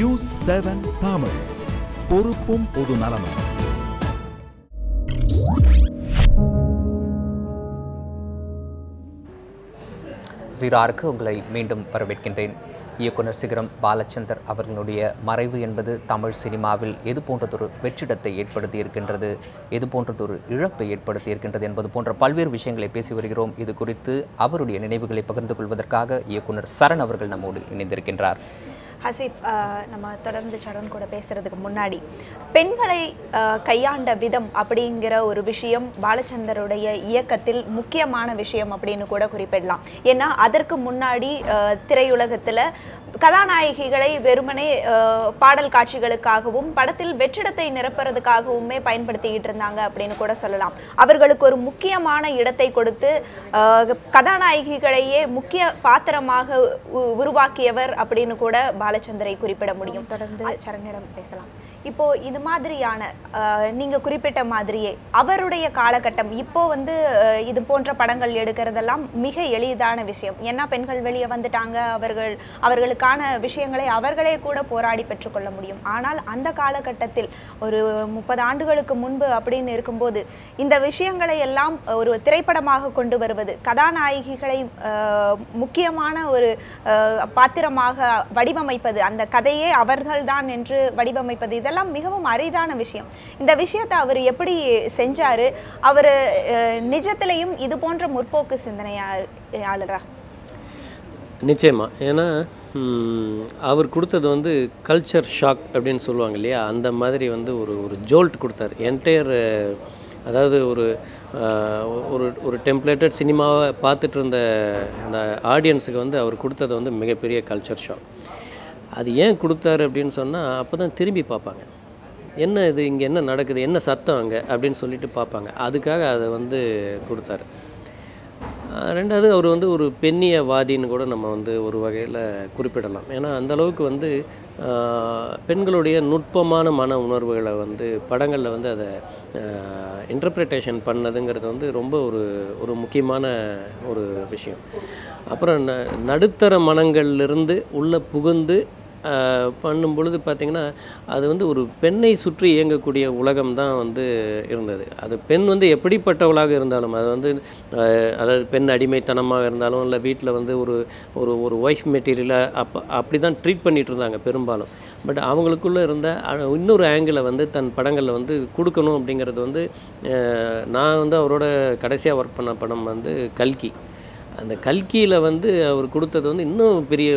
News7 Tamil பொறுப்பும் பொது நலமும். ஜீராருக்கு உங்களை மீண்டும் வரவேற்கின்றேன். இயக்குனர் சிகரம் பாலச்சந்தர் அவர்களுடைய மறைவு என்பது தமிழ் சினிமாவில் எது போன்றதொரு வெற்றிடத்தை ஏற்படுத்தி இருக்கின்றது, எது போன்றதொரு இழப்பை ஏற்படுத்தி இருக்கின்றது என்பது போன்ற பல்வேறு விஷயங்களை பேசி வருகிறோம். இது குறித்து அவருடைய நினைவுகளை பகிர்ந்து கொள்வதற்காக இயக்குனர் சரண் அவர்கள் நம்மோடு இணைந்திருக்கின்றார். ஹசீஃப், நம்ம தொடர்ந்து சரண் கூட பேசுகிறதுக்கு முன்னாடி பெண்களை கையாண்ட விதம் அப்படிங்கிற ஒரு விஷயம் பாலச்சந்தருடைய இயக்கத்தில் முக்கியமான விஷயம் அப்படின்னு கூட குறிப்பிடலாம். ஏன்னா அதற்கு முன்னாடி திரையுலகத்தில் கதாநாயகிகளை வெறுமனே பாடல் காட்சிகளுக்காகவும் படத்தில் வெற்றிடத்தை நிரப்புறதுக்காகவுமே பயன்படுத்திக்கிட்டு இருந்தாங்க அப்படின்னு கூட சொல்லலாம். அவர்களுக்கு ஒரு முக்கியமான இடத்தை கொடுத்து கதாநாயகிகளையே முக்கிய பாத்திரமாக உருவாக்கியவர் அப்படின்னு கூட பாலச்சந்தரை குறிப்பிட முடியும். தொடர்ந்து சரணிடம் பேசலாம். இப்போ இது மாதிரியான நீங்க குறிப்பிட்ட மாதிரியே அவருடைய காலகட்டம் இப்போ இது போன்ற படங்கள் எடுக்கிறதெல்லாம் மிக எளிதான விஷயம். ஏன்னா பெண்கள் வெளியே வந்துட்டாங்க, அவர்களுக்கான விஷயங்களை அவர்களே கூட போராடி பெற்றுக்கொள்ள முடியும். ஆனால் அந்த காலகட்டத்தில் ஒரு 30 ஆண்டுகளுக்கு முன்பு அப்படின்னு இருக்கும்போது இந்த விஷயங்களை எல்லாம் ஒரு திரைப்படமாக கொண்டு வருவது, கதாநாயகிகளை முக்கியமான ஒரு பாத்திரமாக வடிவமைப்பது, அந்த கதையே அவர்கள்தான் என்று வடிவமைப்பது, இதெல்லாம் மிகவும் அரிதான விஷயம். இந்த விஷயத்தை அவர் எப்படி செஞ்சாரு? அவர் நிஜத்திலையும் இது போன்ற முற்போக்கு சிந்தனையாளரா? நிச்சயமா. ஏன்னா அவர் கொடுத்தது கல்ச்சர் ஷாக் அப்படின்னு சொல்லுவாங்க இல்லையா, அந்த மாதிரி ஒரு ஜோல்ட் கொடுத்தார் என்டையர். அதாவது ஒரு டெம்ப்ளேட்டட் சினிமாவை பார்த்துட்டு இருந்த அந்த ஆடியன்ஸுக்கு அவர் கொடுத்தது மிகப்பெரிய கல்ச்சர் ஷாக். அது ஏன் கொடுத்தாரு அப்படின்னு சொன்னால், அப்போ தான் திரும்பி பார்ப்பாங்க, என்ன இது, இங்கே என்ன நடக்குது, என்ன சத்தம் அங்கே அப்படின்னு சொல்லிட்டு பார்ப்பாங்க. அதுக்காக அதை கொடுத்தாரு. ரெண்டாவது அவர் ஒரு பெண்ணியவாதின்னு கூட நம்ம ஒரு வகையில் குறிப்பிடலாம். ஏன்னா அந்தளவுக்கு பெண்களுடைய நுட்பமான மன உணர்வுகளை படங்களில் அதை இன்டர்பிரிட்டேஷன் பண்ணதுங்கிறது ரொம்ப ஒரு முக்கியமான ஒரு விஷயம். அப்புறம் நடுத்தர மனங்கள்லேருந்து உள்ளே புகுந்து பண்ணும் பொழுது பார்த்திங்கன்னா, அது ஒரு பெண்ணை சுற்றி இயங்கக்கூடிய உலகம் தான் இருந்தது. அது பெண் எப்படிப்பட்டவளாக இருந்தாலும், அது அதாவது பெண் அடிமைத்தனமாக இருந்தாலும், இல்லை வீட்டில் ஒரு ஒய்ஃப் மெட்டீரியலை அப்படி தான் ட்ரீட் பண்ணிகிட்டு இருந்தாங்க பெரும்பாலும். பட் அவங்களுக்குள்ளே இருந்த இன்னொரு ஆங்கிளை தன் படங்களில் கொடுக்கணும் அப்படிங்கிறது நான் அவரோட கடைசியாக ஒர்க் பண்ண படம் கல்கி. அந்த கல்கியில் அவர் கொடுத்தது இன்னும் பெரிய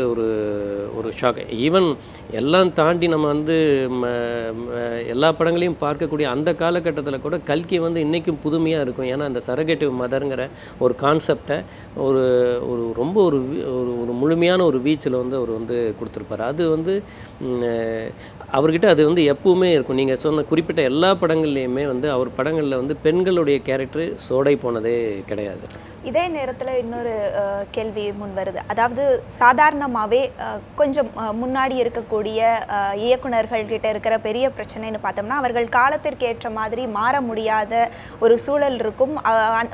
ஒரு ஷாக். ஈவன் எல்லாம் தாண்டி நம்ம எல்லா படங்களையும் பார்க்கக்கூடிய அந்த காலகட்டத்தில் கூட கல்கி இன்றைக்கும் புதுமையாக இருக்கும். ஏன்னா அந்த சரகேட்டிவ் மதருங்கிற ஒரு கான்செப்டை ஒரு ரொம்ப ஒரு முழுமையான ஒரு வீச்சில் அவர் கொடுத்துருப்பார். அது அவர்கிட்ட அது எப்பவுமே இருக்கும். நீங்கள் சொன்ன குறிப்பிட்ட எல்லா படங்கள்லேயுமே அவர் படங்களில் பெண்களுடைய கேரக்டர் சோடை போனதே கிடையாது. இதே நேரத்தில் இன்னொரு கேள்வி முன் வருது. அதாவது சாதாரணமாகவே கொஞ்சம் முன்னாடி இருக்கக்கூடிய இயக்குநர்கள் கிட்ட இருக்கிற பெரிய பிரச்சனைன்னு பார்த்தோம்னா, அவர்கள் காலத்திற்கு ஏற்ற மாதிரி மாற முடியாத ஒரு சூழல் இருக்கும்.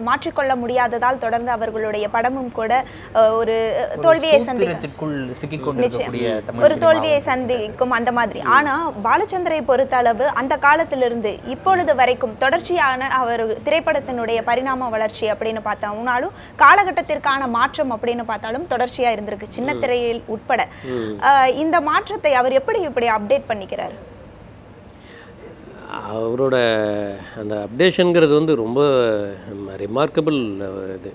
மாற்றிக்கொள்ள முடியாததால் தொடர்ந்து அவர்களுடைய படமும் கூட ஒரு தோல்வியை சந்திக்கும் அந்த மாதிரி. ஆனால் பாலச்சந்தரை பொறுத்த அளவு அந்த காலத்திலிருந்து இப்பொழுது வரைக்கும் தொடர்ச்சியான அவர் திரைப்படத்தினுடைய பரிணாம வளர்ச்சி அப்படின்னு பார்த்தோம்னாலும், காலகட்டத்திற்கான மாற்றம் அப்படின்னு பார்த்தாலும் தொடர்ச்சியா இருந்திருக்கு, சின்ன திரையில் உட்பட. இந்த மாற்றத்தை அவர் இப்படி அப்டேட் பண்ணிக்கிறார்? அவரோட அந்த அப்டேஷனுங்கிறது ரொம்ப ரிமார்க்கபிள். இது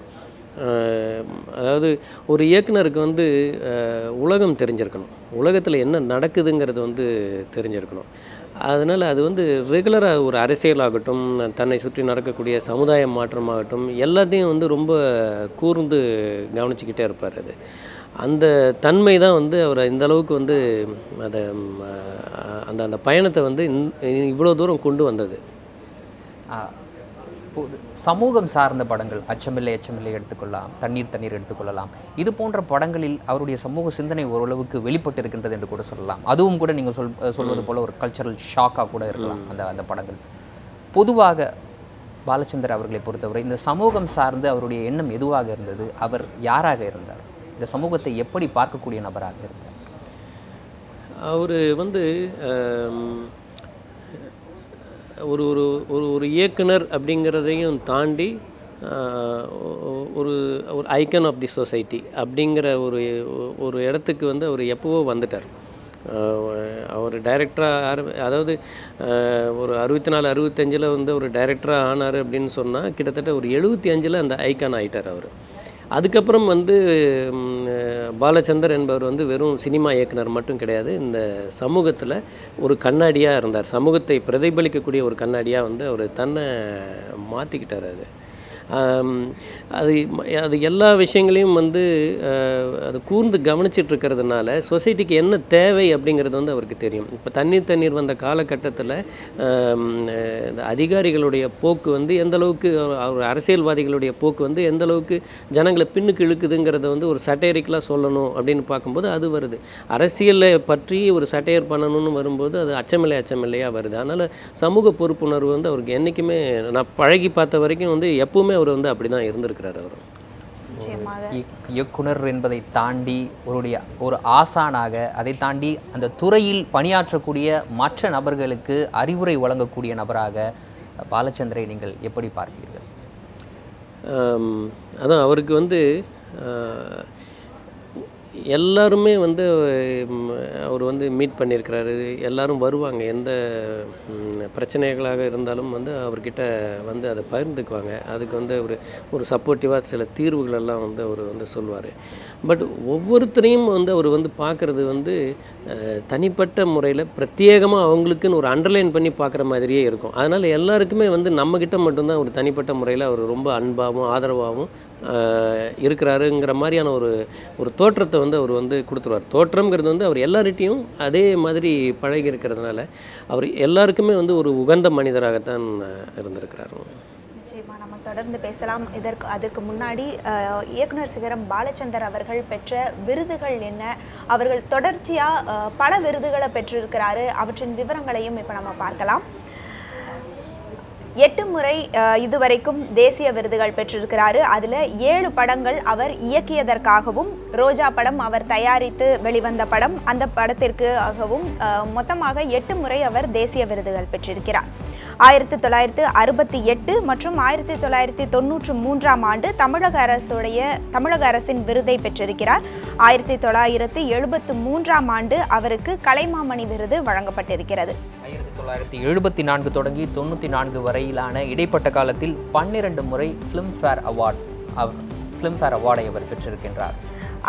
அதாவது ஒரு இயக்குனருக்கு உலகம் தெரிஞ்சிருக்கணும், உலகத்தில் என்ன நடக்குதுங்கிறது தெரிஞ்சிருக்கணும். அதனால் அது ரெகுலராக ஒரு அரசியலாகட்டும், தன்னை சுற்றி நடக்கக்கூடிய சமுதாய மாற்றமாகட்டும், எல்லாத்தையும் ரொம்ப கூர்ந்து கவனிச்சிக்கிட்டே இருப்பார். அது அந்த தன்மை தான் அவரை இந்தளவுக்கு அதை அந்த பயணத்தை இவ்வளோ தூரம் கொண்டு வந்தது. இப்போது சமூகம் சார்ந்த படங்கள், அச்சமில்லை அச்சமில்லை எடுத்துக்கொள்ளலாம், தண்ணீர் எடுத்துக்கொள்ளலாம். இது போன்ற படங்களில் அவருடைய சமூக சிந்தனை ஓரளவுக்கு வெளிப்பட்டு இருக்கின்றது என்று கூட சொல்லலாம். அதுவும் கூட நீங்கள் சொல்வது போல ஒரு கல்ச்சரல் ஷாக்காக கூட இருக்கலாம் அந்த படங்கள். பொதுவாக பாலச்சந்தர் அவர்களை பொறுத்தவரை இந்த சமூகம் சார்ந்து அவருடைய எண்ணம் எதுவாக இருந்தது? அவர் யாராக இருந்தார்? இந்த சமூகத்தை எப்படி பார்க்கக்கூடிய நபராக இருந்தார்? அவர் வந்து ஒரு ஒரு ஒரு ஒரு இயக்குனர் அப்படிங்கிறதையும் தாண்டி ஒரு ஒரு ஐக்கன் ஆஃப் தி சொசைட்டி அப்படிங்கிற ஒரு இடத்துக்கு வந்து அவர் எப்போவோ வந்துட்டார். அவர் டைரக்டராக அதாவது ஒரு 64-65 வந்து ஒரு டைரக்டராக ஆனார் அப்படின்னு சொன்னால் கிட்டத்தட்ட ஒரு 75 அந்த ஐக்கான் ஆகிட்டார் அவர். அதுக்கப்புறம் வந்து பாலச்சந்தர் என்பவர் வந்து வெறும் சினிமா இயக்குனர் மட்டும் கிடையாது, இந்த சமூகத்தில் ஒரு கண்ணாடியாக இருந்தார். சமூகத்தை பிரதிபலிக்கக்கூடிய ஒரு கண்ணாடியாக வந்து அவர் தன்னை மாற்றிக்கிட்டார். அது எல்லா விஷயங்களையும் வந்து அது கூர்ந்து கவனிச்சிட்ருக்கிறதுனால சொசைட்டிக்கு என்ன தேவை அப்படிங்கிறது வந்து அவருக்கு தெரியும். இப்போ தண்ணீர் வந்த காலகட்டத்தில் இந்த அதிகாரிகளுடைய போக்கு வந்து எந்தளவுக்கு, அவர் அரசியல்வாதிகளுடைய போக்கு வந்து எந்தளவுக்கு ஜனங்களை பின்னுக்கு இழுக்குதுங்கிறத வந்து ஒரு சட்டையரிக்கலாக சொல்லணும் அப்படின்னு பார்க்கும்போது அது வருது. அரசியலை பற்றி ஒரு சட்டையர் பண்ணணும்னு வரும்போது அது அச்சமில்லையாக வருது. அதனால் சமூக பொறுப்புணர்வு வந்து அவருக்கு என்றைக்குமே, நான் பழகி பார்த்த வரைக்கும் வந்து எப்பவுமே அவர் வந்து அப்படி தான் இருந்திருக்கிறார். அவர் இயக்குனர் என்பதை தாண்டி ஒரு ஆசானாக, அதை தாண்டி அந்த துறையில் பணியாற்றக்கூடிய மற்ற நபர்களுக்கு அறிவுரை வழங்கக்கூடிய நபராக பாலச்சந்தரை நீங்கள் எப்படி பார்ப்பீர்கள்? அதான் அவருக்கு வந்து எல்லாருமே வந்து அவர் வந்து மீட் பண்ணியிருக்கிறாரு. எல்லோரும் வருவாங்க, எந்த பிரச்சனைகளாக இருந்தாலும் வந்து அவர்கிட்ட வந்து அதை பகிர்ந்துக்குவாங்க. அதுக்கு வந்து ஒரு சப்போர்ட்டிவாக சில தீர்வுகளெல்லாம் வந்து அவர் வந்து சொல்லுவார். பட் ஒவ்வொருத்தரையும் வந்து அவர் வந்து பார்க்குறது வந்து தனிப்பட்ட முறையில் பிரத்யேகமாக அவங்களுக்குன்னு ஒரு அண்டர்லைன் பண்ணி பார்க்குற மாதிரியே இருக்கும். அதனால் எல்லாருக்குமே வந்து நம்மக்கிட்ட மட்டும்தான் ஒரு தனிப்பட்ட முறையில் அவர் ரொம்ப அன்பாகவும் ஆதரவாகவும் இருக்கிறாருங்கிற மாதிரியான ஒரு தோற்றத்தை வந்து அவர் வந்து கொடுத்துருவார். தோற்றம்ங்கிறது வந்து அவர் எல்லார்கிட்டையும் அதே மாதிரி பழகி இருக்கிறதுனால அவர் எல்லாருக்குமே வந்து ஒரு உகந்த மனிதராகத்தான் இருந்திருக்கிறார். நிச்சயமாக நம்ம தொடர்ந்து பேசலாம். அதற்கு முன்னாடி இயக்குனர் சிகரம் பாலச்சந்தர் அவர்கள் பெற்ற விருதுகள் என்ன, அவர்கள் தொடர்ச்சியாக பல விருதுகளை பெற்றிருக்கிறாரு, அவற்றின் விவரங்களையும் இப்போ நம்ம பார்க்கலாம். 8 முறை இதுவரைக்கும் தேசிய விருதுகள் பெற்றிருக்கிறாரு. அதில் 7 படங்கள் அவர் இயக்கியதற்காகவும், ரோஜா படம் அவர் தயாரித்து வெளிவந்த படம், அந்த படத்திற்காகவும் மொத்தமாக 8 முறை அவர் தேசிய விருதுகள் பெற்றிருக்கிறார். 1968 மற்றும் 1993ஆம் ஆண்டு தமிழக அரசின் விருதை பெற்றிருக்கிறார். 1973ஆம் ஆண்டு அவருக்கு கலைமாமணி விருது வழங்கப்பட்டிருக்கிறது. 1974 தொடங்கி 94 வரையிலான இடைப்பட்ட காலத்தில் 12 முறை ஃபிலிம்ஃபேர் அவார்டை அவர் பெற்றிருக்கின்றார்.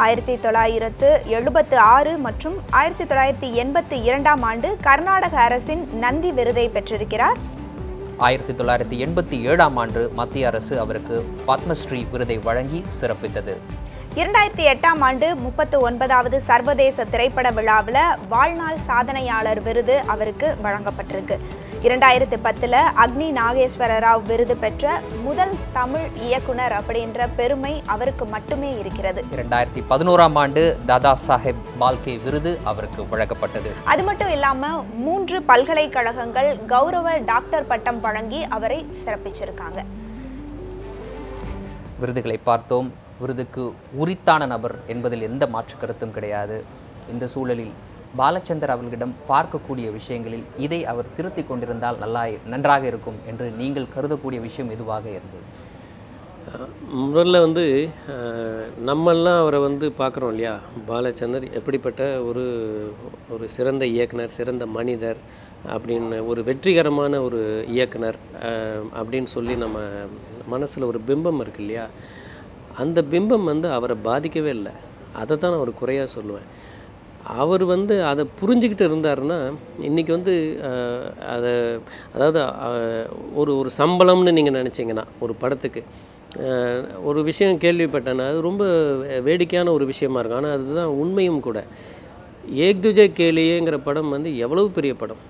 1976 மற்றும் 1982ஆம் ஆண்டு கர்நாடக அரசின் நந்தி விருதை பெற்றிருக்கிறார். 1987ஆம் ஆண்டு மத்திய அரசு அவருக்கு பத்மஸ்ரீ விருதை வழங்கி சிறப்பித்தது. 2008ஆம் ஆண்டு 39வது சர்வதேச திரைப்பட விழாவில் வாழ்நாள் சாதனையாளர் விருது அவருக்கு வழங்கப்பட்டிருக்கு. 2010 அக்னி நாகேஸ்வர ராவ் விருது பெற்ற முதல் தமிழ் இயக்குனர் அப்படின்ற பெருமை அவருக்கு மட்டுமே இருக்கிறது. 2011ஆம் ஆண்டு தாதா சாஹேப் பால்கே விருது அவருக்கு வழங்கப்பட்டது. அது மட்டும் இல்லாம 3 பல்கலைக்கழகங்கள் கௌரவ டாக்டர் பட்டம் வழங்கி அவரை சிறப்பிச்சிருக்காங்க. விருதுகளை பார்த்தோம். விருதுக்கு உரித்தான நபர் என்பதில் எந்த மாற்று கருத்தும் கிடையாது. இந்த சூழலில் பாலச்சந்தர் அவர்களிடம் பார்க்கக்கூடிய விஷயங்களில் இதை அவர் திருத்தி கொண்டிருந்தால் நன்றாக இருக்கும் என்று நீங்கள் கருதக்கூடிய விஷயம் எதுவாக இருந்தது? முதல்ல வந்து நம்மெல்லாம் அவரை வந்து பார்க்குறோம் இல்லையா, பாலச்சந்தர் எப்படிப்பட்ட ஒரு சிறந்த இயக்குனர், சிறந்த மனிதர் அப்படின்னு, ஒரு வெற்றிகரமான ஒரு இயக்குனர் அப்படின்னு சொல்லி நம்ம மனசில் ஒரு பிம்பம் இருக்கு இல்லையா, அந்த பிம்பம் வந்து அவரை பாதிக்கவே இல்லை. அதை தான் நான் ஒரு குறையாக சொல்லுவேன். அவர் வந்து அதை புரிஞ்சுக்கிட்டு இருந்தாருன்னா இன்றைக்கி வந்து அதாவது ஒரு சம்பளம்னு நீங்கள் நினச்சிங்கன்னா ஒரு படத்துக்கு ஒரு விஷயம் கேள்விப்பட்டேன்னா அது ரொம்ப வேடிக்கையான ஒரு விஷயமா இருக்கும். ஆனால் அதுதான் உண்மையும் கூட. ஏக் துஜே கேலியேங்கிற படம் வந்து எவ்வளவு பெரிய படம்,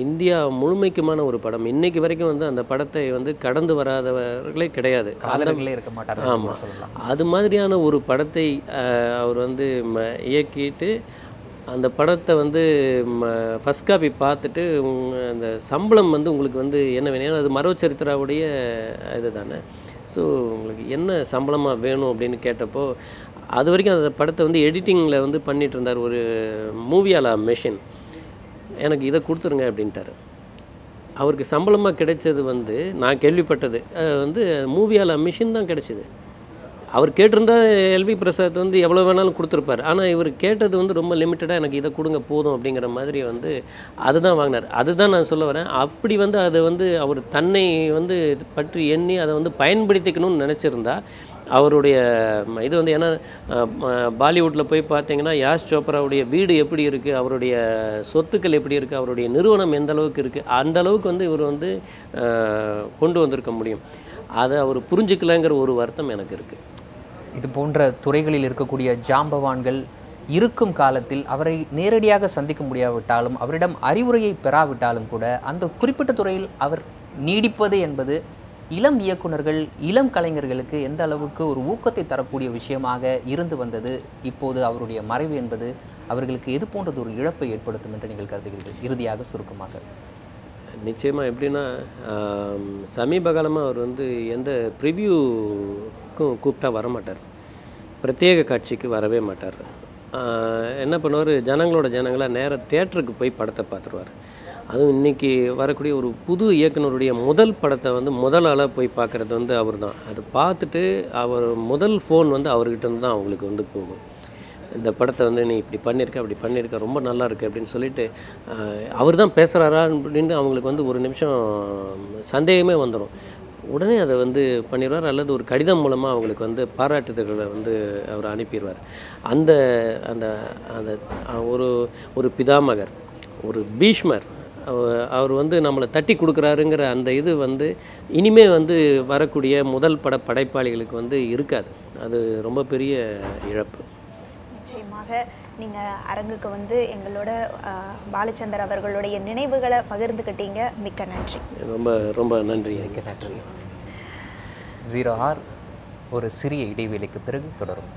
இந்தியா முழுமைக்குமான ஒரு படம். இன்றைக்கு வரைக்கும் வந்து அந்த படத்தை வந்து கடந்து வராதவர்களே கிடையாது, காதலர்களே இருக்க மாட்டாங்க. ஆமாம், அது மாதிரியான ஒரு படத்தை அவர் வந்து இயக்கிட்டு அந்த படத்தை வந்து ஃபஸ்ட் காப்பி பார்த்துட்டு அந்த சம்பளம் வந்து உங்களுக்கு வந்து என்ன வேணும், ஏன்னா அது மரவச்சரித்திராவுடைய இது தானே. ஸோ உங்களுக்கு என்ன சம்பளமாக வேணும் அப்படின்னு கேட்டப்போ அது வரைக்கும் அந்த படத்தை வந்து எடிட்டிங்கில் வந்து பண்ணிகிட்டு இருந்தார். ஒரு மூவியாலா மெஷின், எனக்கு இதை கொடுத்துருங்க அப்படின்ட்டார். அவருக்கு சம்பளமாக கிடைச்சது வந்து நான் கேள்விப்பட்டது வந்து மூவியாலா மிஷின் தான் கிடைச்சிது. அவர் கேட்டிருந்தா எல்வி பிரசாத் வந்து எவ்வளோ வேணாலும் கொடுத்துருப்பார். ஆனால் இவர் கேட்டது வந்து ரொம்ப லிமிட்டடாக, எனக்கு இதை கொடுங்க போதும் அப்படிங்கிற மாதிரி வந்து அதுதான் வாங்கினார். அதுதான் நான் சொல்ல வரேன். அப்படி வந்து அதை வந்து அவர் தன்னை வந்து பற்றி எண்ணி அதை வந்து பயன்படுத்திக்கணும்னு நினச்சிருந்தா அவருடைய இது வந்து, ஏன்னா பாலிவுட்டில் போய் பார்த்தீங்கன்னா யாஷ் சோப்ராவுடைய வீடு எப்படி இருக்குது, அவருடைய சொத்துக்கள் எப்படி இருக்குது, அவருடைய நிறுவனம் எந்த அளவுக்கு இருக்குது, அந்த அளவுக்கு வந்து இவர் வந்து கொண்டு வந்திருக்க முடியும். அதை அவர் புரிஞ்சுக்கலைங்கிற ஒரு வருத்தம் எனக்கு இருக்குது. இது போன்ற துறைகளில் இருக்கக்கூடிய ஜாம்பவான்கள் இருக்கும் காலத்தில் அவரை நேரடியாக சந்திக்க முடியாவிட்டாலும், அவரிடம் அறிவுரையை பெறாவிட்டாலும் கூட அந்த குறிப்பிட்ட துறையில் அவர் நீடிப்பது என்பது இளம் இயக்குனர்கள், இளம் கலைஞர்களுக்கு எந்த அளவுக்கு ஒரு ஊக்கத்தை தரக்கூடிய விஷயமாக இருந்து வந்தது. இப்போது அவருடைய மறைவு என்பது அவர்களுக்கு எது போன்றது ஒரு இழப்பை ஏற்படுத்தும் என்று நீங்கள் கருதுகிறீர்கள்? இறுதியாக சுருக்கமாக. நிச்சயமாக எப்படின்னா, சமீப காலமாக அவர் வந்து எந்த ப்ரிவ்யூக்கும் கூப்பிட்டா வரமாட்டார், பிரத்யேக காட்சிக்கு வரவே மாட்டார். என்ன பண்ணுவார், ஜனங்களாக நேராக தேட்டருக்கு போய் படத்தை பார்த்துருவார். அதுவும் இன்றைக்கி வரக்கூடிய ஒரு புது இயக்குனருடைய முதல் படத்தை வந்து முதல் ஆளாக போய் பார்க்குறது வந்து அவர் தான். அதை பார்த்துட்டு அவர் முதல் ஃபோன் வந்து அவர்கிட்ட தான் அவங்களுக்கு வந்து போகும். இந்த படத்தை வந்து நீ இப்படி பண்ணியிருக்க, அப்படி பண்ணியிருக்க, ரொம்ப நல்லா இருக்குது அப்படின்னு சொல்லிட்டு அவர் தான் பேசுகிறாரா அப்படின்னு அவங்களுக்கு வந்து ஒரு நிமிஷம் சந்தேகமே வந்துடும். உடனே அதை வந்து பண்ணிடுவார், அல்லது ஒரு கடிதம் மூலமாக அவங்களுக்கு வந்து பாராட்டுதல்களை வந்து அவர் அனுப்பிடுவார். அந்த அந்த அந்த ஒரு பிதாமகர், ஒரு பீஷ்மர், அவர் வந்து நம்மளை தட்டி கொடுக்குறாருங்கிற அந்த இது வந்து இனிமே வந்து வரக்கூடிய முதல் பட படைப்பாளிகளுக்கு வந்து இருக்காது. அது ரொம்ப பெரிய இழப்பு. நிச்சயமாக நீங்கள் அரங்குக்கு வந்து எங்களோட பாலச்சந்தர் அவர்களுடைய நினைவுகளை பகிர்ந்துக்கிட்டீங்க. மிக்க நன்றி. ரொம்ப ரொம்ப நன்றி. மிக்க நன்றி. 0R ஒரு சிறிய இடைவேளைக்கு பிறகு தொடரும்.